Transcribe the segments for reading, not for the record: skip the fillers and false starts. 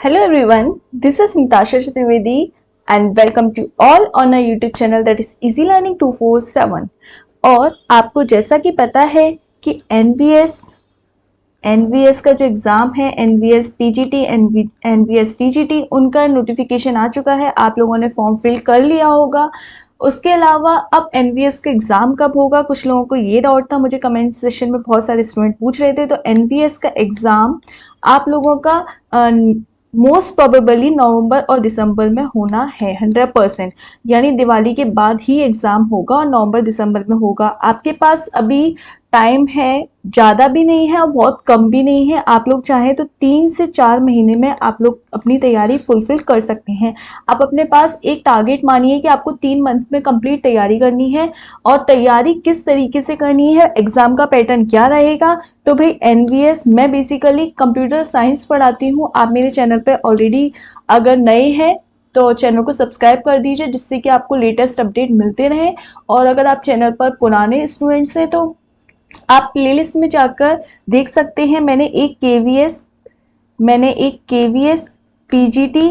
Hello everyone, this is Natasha Chaturvedi and welcome to all on our YouTube channel that is Easy Learning 247। और आपको जैसा कि पता है कि एनवीएस का जो एग्ज़ाम है एनवीएस पीजीटी एनवीएस टीजीटी उनका नोटिफिकेशन आ चुका है। आप लोगों ने फॉर्म फिल कर लिया होगा। उसके अलावा अब एनवीएस का एग्ज़ाम कब होगा, कुछ लोगों को ये डाउट था, मुझे कमेंट सेशन में बहुत सारे स्टूडेंट पूछ रहे थे। तो एनवीएस का एग्ज़ाम आप लोगों का मोस्ट प्रोबेबली नवंबर और दिसंबर में होना है 100%, यानी दिवाली के बाद ही एग्ज़ाम होगा और नवंबर दिसंबर में होगा। आपके पास अभी टाइम है, ज़्यादा भी नहीं है और बहुत कम भी नहीं है। आप लोग चाहें तो 3 से 4 महीने में आप लोग अपनी तैयारी फुलफिल कर सकते हैं। आप अपने पास एक टारगेट मानिए कि आपको 3 मंथ में कंप्लीट तैयारी करनी है। और तैयारी किस तरीके से करनी है, एग्ज़ाम का पैटर्न क्या रहेगा, तो भाई एनवीएस मैं बेसिकली कंप्यूटर साइंस पढ़ाती हूँ। आप मेरे चैनल पर ऑलरेडी अगर नए हैं तो चैनल को सब्सक्राइब कर दीजिए, जिससे कि आपको लेटेस्ट अपडेट मिलते रहें। और अगर आप चैनल पर पुराने स्टूडेंट्स हैं तो आप प्लेलिस्ट में जाकर देख सकते हैं। मैंने एक केवीएस पीजीटी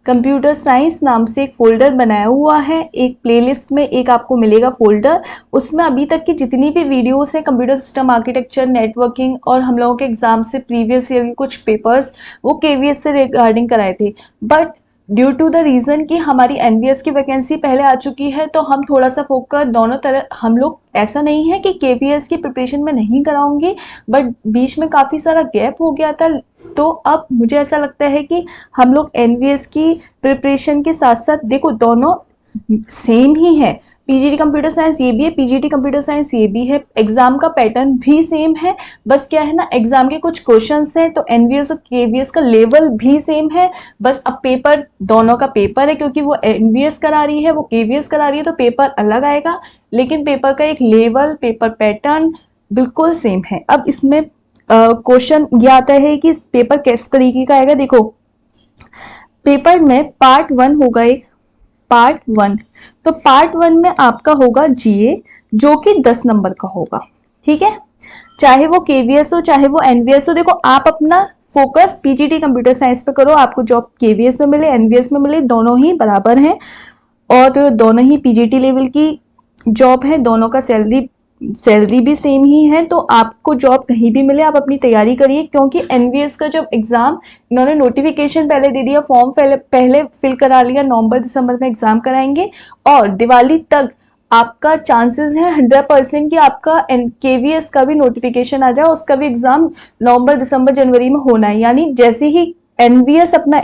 कंप्यूटर साइंस नाम से एक फोल्डर बनाया हुआ है। एक प्लेलिस्ट में एक आपको मिलेगा फोल्डर, उसमें अभी तक की जितनी भी वीडियोस हैं कंप्यूटर सिस्टम आर्किटेक्चर, नेटवर्किंग और हम लोगों के एग्जाम से प्रीवियस ईयर के कुछ पेपर्स वो केवीएस से रिगार्डिंग कराए थे। But due to the reason कि हमारी एनवीएस की वैकेंसी पहले आ चुकी है तो हम थोड़ा सा फोकस दोनों तरह, हम लोग ऐसा नहीं है कि केवीएस की प्रिपरेशन में नहीं कराऊंगी, बट बीच में काफ़ी सारा गैप हो गया था। तो अब मुझे ऐसा लगता है कि हम लोग एनवीएस की प्रिपरेशन के साथ साथ, देखो दोनों सेम ही है, पीजीटी कंप्यूटर साइंस ये भी है, पीजीटी कंप्यूटर साइंस ये भी है, एग्जाम का पैटर्न भी सेम है। बस क्या है ना, एग्जाम के कुछ क्वेश्चंस हैं तो एनवीएस और केवीएस का लेवल भी सेम है। बस अब पेपर दोनों का पेपर है, क्योंकि वो एनवीएस करा रही है वो केवीएस करा रही है, तो पेपर अलग आएगा, लेकिन पेपर का एक लेवल, पेपर पैटर्न बिल्कुल सेम है। अब इसमें क्वेश्चन ये आता है कि इस पेपर किस तरीके का आएगा। देखो पेपर में पार्ट 1 होगा, एक पार्ट 1, तो पार्ट 1 में आपका होगा जीए, जो कि 10 नंबर का होगा। ठीक है, चाहे वो केवीएस हो चाहे वो एनवीएस हो। देखो आप अपना फोकस पीजीटी कंप्यूटर साइंस पे करो, आपको जॉब केवीएस में मिले एनवीएस में मिले दोनों ही बराबर हैं और दोनों ही पीजीटी लेवल की जॉब है, दोनों का सैलरी भी सेम ही है। तो आपको जॉब कहीं भी मिले आप अपनी तैयारी करिए, क्योंकि एनवीएस का जब एग्जाम इन्होंने नोटिफिकेशन पहले दे दिया, फॉर्म पहले फिल करा लिया, नवंबर दिसंबर में एग्जाम कराएंगे और दिवाली तक आपका चांसेस है 100% कि आपका केवीएस का भी नोटिफिकेशन आ जाए, उसका भी एग्जाम नवंबर दिसंबर जनवरी में होना है। यानी जैसे ही एनवीएस अपना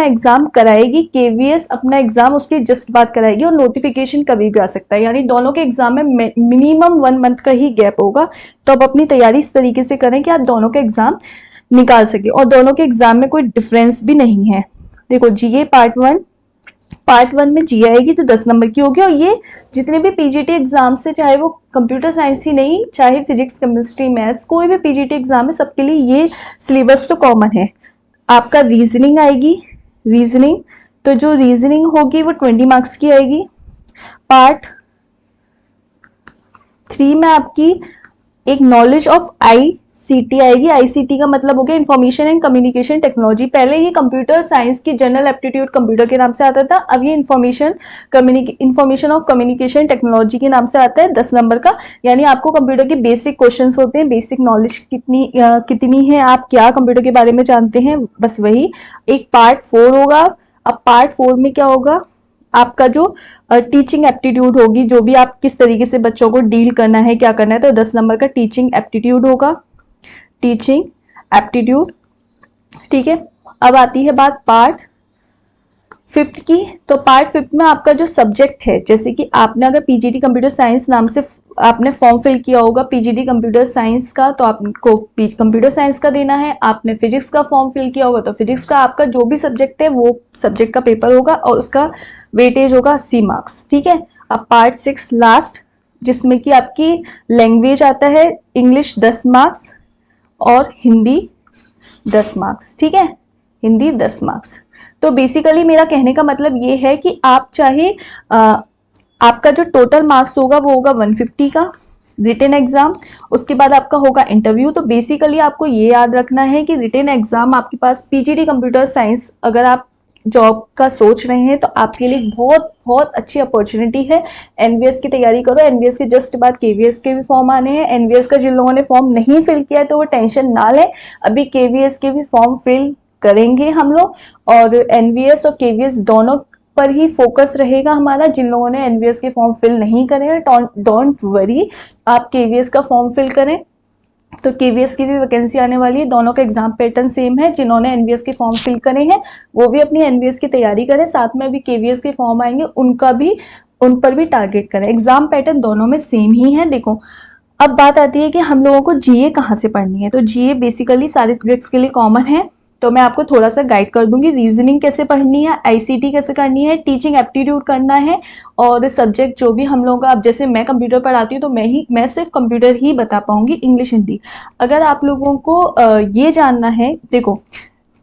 एग्जाम कराएगी, केवीएस अपना एग्जाम उसके जस्ट बाद कराएगी और नोटिफिकेशन कभी भी आ सकता है। यानी दोनों के एग्जाम में मिनिमम 1 मंथ का ही गैप होगा। तो आप अपनी तैयारी इस तरीके से करें कि आप दोनों के एग्जाम निकाल सके और दोनों के एग्जाम में कोई डिफरेंस भी नहीं है। देखो जीए पार्ट 1 में जीए आएगी तो 10 नंबर की होगी, और ये जितने भी पीजीटी एग्जाम से, चाहे वो कंप्यूटर साइंस ही नहीं, चाहे फिजिक्स केमिस्ट्री मैथ्स, कोई भी पीजीटी एग्जाम है सबके लिए ये सिलेबस तो कॉमन है। आपका रीजनिंग आएगी, तो जो रीजनिंग होगी वो 20 मार्क्स की आएगी। पार्ट 3 में आपकी एक नॉलेज ऑफ आईसीटी आएगी। आईसीटी का मतलब हो गया इंफॉर्मेशन एंड कम्युनिकेशन टेक्नोलॉजी। पहले ये कंप्यूटर साइंस की जनरल एप्टीट्यूड कंप्यूटर के नाम से आता था, अब ये इंफॉर्मेशन ऑफ कम्युनिकेशन टेक्नोलॉजी के नाम से आता है 10 नंबर का। यानी आपको कंप्यूटर के बेसिक क्वेश्चंस होते हैं, बेसिक नॉलेज कितनी है, आप क्या कंप्यूटर के बारे में जानते हैं, बस वही। एक पार्ट 4 होगा। अब पार्ट 4 में क्या होगा, आपका जो टीचिंग एप्टीट्यूड होगी, जो भी आप किस तरीके से बच्चों को डील करना है, क्या करना है, तो 10 नंबर का टीचिंग एप्टीट्यूड होगा, टीचिंग एप्टीट्यूड। ठीक है, अब आती है बात पार्ट 5 की। तो पार्ट 5 में आपका जो सब्जेक्ट है, जैसे कि आपने अगर पीजीटी कंप्यूटर साइंस नाम से आपने फॉर्म फिल किया होगा पीजीटी कंप्यूटर साइंस का, तो आपको कंप्यूटर साइंस का देना है। आपने फिजिक्स का फॉर्म फिल किया होगा तो फिजिक्स का, आपका जो भी सब्जेक्ट है वो सब्जेक्ट का पेपर होगा और उसका वेटेज होगा 80 मार्क्स। ठीक है, अब पार्ट 6 लास्ट, जिसमें कि आपकी लैंग्वेज आता है, इंग्लिश 10 मार्क्स और हिंदी 10 मार्क्स। ठीक है, हिंदी 10 मार्क्स। तो बेसिकली मेरा कहने का मतलब ये है कि आप चाहे आपका जो टोटल मार्क्स होगा वो होगा 150 का, रिटन एग्जाम, उसके बाद आपका होगा इंटरव्यू। तो बेसिकली आपको ये याद रखना है कि रिटन एग्जाम आपके पास पीजीटी कंप्यूटर साइंस, अगर आप जॉब का सोच रहे हैं तो आपके लिए बहुत बहुत अच्छी अपॉर्चुनिटी है। एनवीएस की तैयारी करो। एनवीएस के जस्ट बाद केवीएस के भी फॉर्म आने हैं। एनवीएस का जिन लोगों ने फॉर्म नहीं फिल किया है तो वो टेंशन ना लें, अभी केवीएस के भी फॉर्म फिल करेंगे हम लोग, और एनवीएस और केवीएस दोनों पर ही फोकस रहेगा हमारा। जिन लोगों ने एनवीएस के फॉर्म फिल नहीं करे हैं, डोंट वरी, आप केवीएस का फॉर्म फिल करें। तो केवीएस की भी वैकेंसी आने वाली है। दोनों का एग्जाम पैटर्न सेम है। जिन्होंने एनवीएस के फॉर्म फिल करे हैं वो भी अपनी एनवीएस की तैयारी करें, साथ में अभी केवीएस के फॉर्म आएंगे उनका भी, उन पर भी टारगेट करें। एग्जाम पैटर्न दोनों में सेम ही है। देखो, अब बात आती है कि हम लोगों को जीए कहाँ से पढ़नी है। तो जीए बेसिकली सारे सब्जेक्ट्स के लिए कॉमन है, तो मैं आपको थोड़ा सा गाइड कर दूंगी। रीजनिंग कैसे पढ़नी है, आईसीटी कैसे करनी है, टीचिंग एप्टीट्यूड करना है, और सब्जेक्ट जो भी हम लोगों का, अब जैसे मैं कंप्यूटर पढ़ाती हूँ तो मैं सिर्फ कंप्यूटर ही बता पाऊंगी, इंग्लिश हिंदी। अगर आप लोगों को ये जानना है, देखो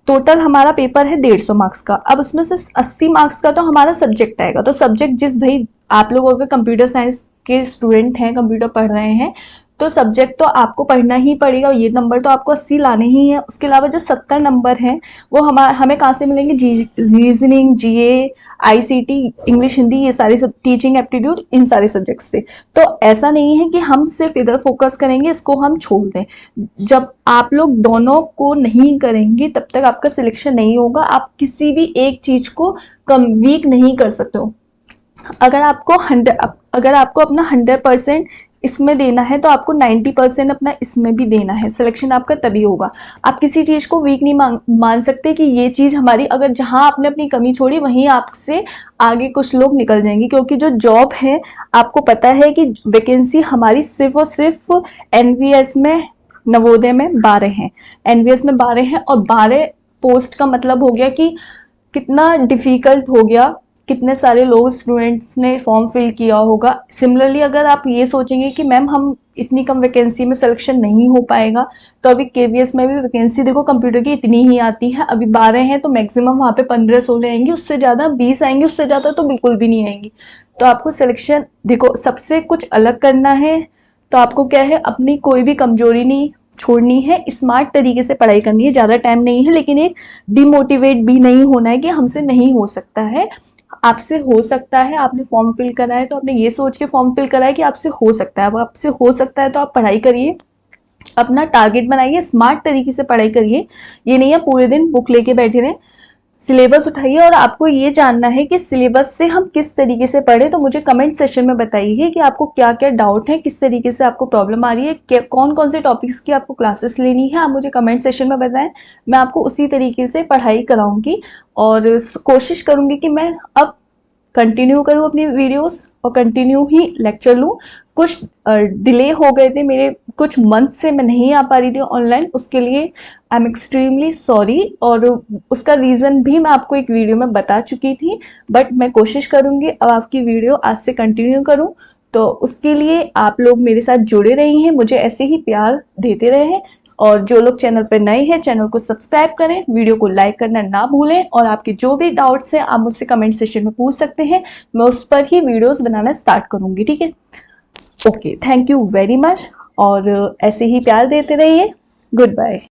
टोटल हमारा पेपर है 150 मार्क्स का। अब उसमें से 80 मार्क्स का तो हमारा सब्जेक्ट आएगा। तो सब्जेक्ट जिस भाई आप लोग अगर कंप्यूटर साइंस के स्टूडेंट हैं, कंप्यूटर पढ़ रहे हैं, तो सब्जेक्ट तो आपको पढ़ना ही पड़ेगा। ये नंबर तो आपको 80 लाने ही है। उसके अलावा जो 70 नंबर हैं वो हमें कहाँ से मिलेंगे, रीजनिंग, जीए, आईसीटी, इंग्लिश हिंदी, ये सारे सब, टीचिंग एप्टीट्यूड, इन सारे सब्जेक्ट से। तो ऐसा नहीं है कि हम सिर्फ इधर फोकस करेंगे, इसको हम छोड़ दें। जब आप लोग दोनों को नहीं करेंगे तब तक आपका सिलेक्शन नहीं होगा। आप किसी भी एक चीज को कम वीक नहीं कर सकते हो। अगर आपको अपना 100% इसमें देना है तो आपको 90% अपना इसमें भी देना है। सिलेक्शन आपका तभी होगा। आप किसी चीज को वीक नहीं मान सकते कि ये चीज हमारी, अगर जहां आपने अपनी कमी छोड़ी वहीं आपसे आगे कुछ लोग निकल जाएंगे। क्योंकि जो जॉब है, आपको पता है कि वैकेंसी हमारी सिर्फ और सिर्फ एनवीएस में, नवोदय में 12 हैं, एनवीएस में 12 हैं। और 12 पोस्ट का मतलब हो गया कि कितना डिफिकल्ट हो गया, कितने सारे लोग, स्टूडेंट्स ने फॉर्म फिल किया होगा। सिमिलरली अगर आप ये सोचेंगे कि मैम हम इतनी कम वैकेंसी में सिलेक्शन नहीं हो पाएगा, तो अभी केवीएस में भी वैकेंसी देखो कंप्यूटर की इतनी ही आती है। अभी 12 हैं तो मैक्सिमम वहाँ पे 15-16 आएंगी, उससे ज़्यादा 20 आएंगी, उससे ज़्यादा तो बिल्कुल भी नहीं आएंगी। तो आपको सिलेक्शन, देखो सबसे कुछ अलग करना है तो आपको क्या है, अपनी कोई भी कमजोरी नहीं छोड़नी है, स्मार्ट तरीके से पढ़ाई करनी है। ज़्यादा टाइम नहीं है, लेकिन एक डिमोटिवेट भी नहीं होना है कि हमसे नहीं हो सकता है। आपसे हो सकता है। आपने फॉर्म फिल करा है तो आपने ये सोच के फॉर्म फिल करा है कि आपसे हो सकता है। अब आपसे हो सकता है तो आप पढ़ाई करिए, अपना टारगेट बनाइए, स्मार्ट तरीके से पढ़ाई करिए। ये नहीं है पूरे दिन बुक लेके बैठे रहें। सिलेबस उठाइए, और आपको ये जानना है कि सिलेबस से हम किस तरीके से पढ़े। तो मुझे कमेंट सेशन में बताइए कि आपको क्या क्या डाउट है, किस तरीके से आपको प्रॉब्लम आ रही है, कौन कौन से टॉपिक्स की आपको क्लासेस लेनी है। आप मुझे कमेंट सेशन में बताएं, मैं आपको उसी तरीके से पढ़ाई कराऊंगी। और कोशिश करूंगी कि मैं अब कंटिन्यू करूँ अपनी वीडियोस और कंटिन्यू ही लेक्चर लूँ। कुछ डिले हो गए थे मेरे, कुछ मंथ से मैं नहीं आ पा रही थी ऑनलाइन, उसके लिए आई एम एक्सट्रीमली सॉरी। और उसका रीज़न भी मैं आपको एक वीडियो में बता चुकी थी, बट मैं कोशिश करूँगी अब आपकी वीडियो आज से कंटिन्यू करूँ। तो उसके लिए आप लोग मेरे साथ जुड़े रही हैं, मुझे ऐसे ही प्यार देते रहे। और जो लोग चैनल पर नए हैं, चैनल को सब्सक्राइब करें, वीडियो को लाइक करना ना भूलें। और आपके जो भी डाउट्स हैं आप मुझसे कमेंट सेक्शन में पूछ सकते हैं, मैं उस पर ही वीडियोस बनाना स्टार्ट करूंगी, ठीक है। Okay, thank you very much, और ऐसे ही प्यार देते रहिए। Good bye.